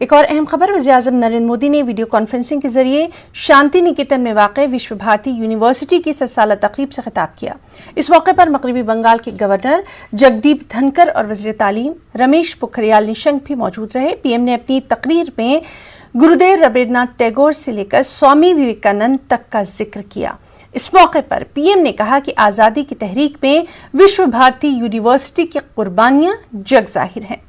एक और अहम खबर, वज़ीर-ए-आज़म नरेंद्र मोदी ने वीडियो कॉन्फ्रेंसिंग के जरिए शांति निकेतन में वाक़ विश्व भारती यूनिवर्सिटी की 100 साला तक़रीब से खिताब किया। इस मौके पर मग़रिबी बंगाल के गवर्नर जगदीप धनकर और वज़ीर तालीम रमेश पोखरियाल निशंक भी मौजूद रहे। पीएम ने अपनी तकरीर में गुरुदेव रवींद्रनाथ टैगोर से लेकर स्वामी विवेकानंद तक का जिक्र किया। इस मौके पर पीएम ने कहा कि आज़ादी की तहरीक में विश्व भारती यूनिवर्सिटी की कुर्बानियां जग जाहिर हैं।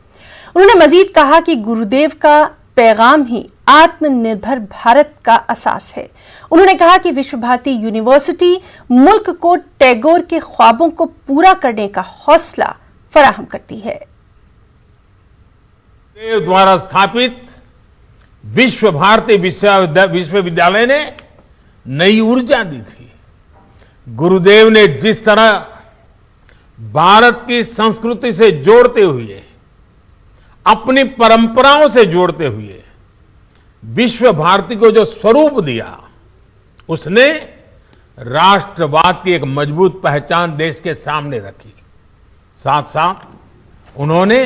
उन्होंने मजीद कहा कि गुरुदेव का पैगाम ही आत्मनिर्भर भारत का असास है। उन्होंने कहा कि विश्व भारती यूनिवर्सिटी मुल्क को टैगोर के ख्वाबों को पूरा करने का हौसला फराहम करती है। गुरुदेव द्वारा स्थापित विश्व भारती विश्वविद्यालय ने नई ऊर्जा दी थी। गुरुदेव ने जिस तरह भारत की संस्कृति से जोड़ते हुए, अपनी परंपराओं से जोड़ते हुए विश्व भारती को जो स्वरूप दिया, उसने राष्ट्रवाद की एक मजबूत पहचान देश के सामने रखी। साथ साथ उन्होंने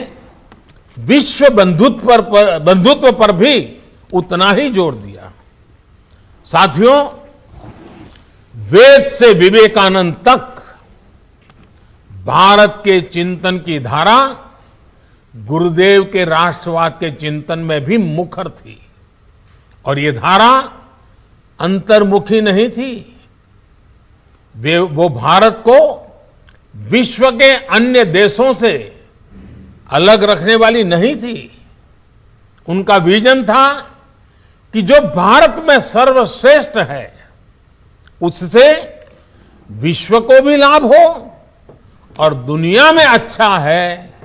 विश्व बंधुत्व पर भी उतना ही जोर दिया। साथियों, वेद से विवेकानंद तक भारत के चिंतन की धारा गुरुदेव के राष्ट्रवाद के चिंतन में भी मुखर थी। और ये धारा अंतर्मुखी नहीं थी। वो भारत को विश्व के अन्य देशों से अलग रखने वाली नहीं थी। उनका विजन था कि जो भारत में सर्वश्रेष्ठ है, उससे विश्व को भी लाभ हो, और दुनिया में अच्छा है,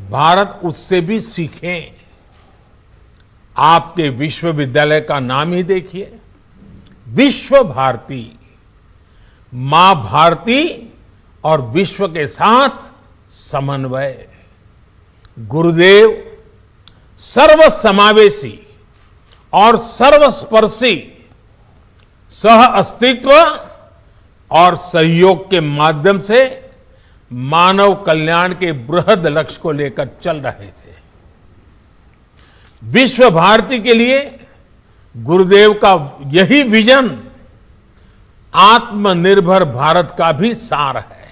भारत उससे भी सीखे। आपके विश्वविद्यालय का नाम ही देखिए, विश्व भारती। मां भारती और विश्व के साथ समन्वय। गुरुदेव सर्वसमावेशी और सर्वस्पर्शी सह अस्तित्व और सहयोग के माध्यम से मानव कल्याण के बृहद लक्ष्य को लेकर चल रहे थे। विश्व भारती के लिए गुरुदेव का यही विजन आत्मनिर्भर भारत का भी सार है।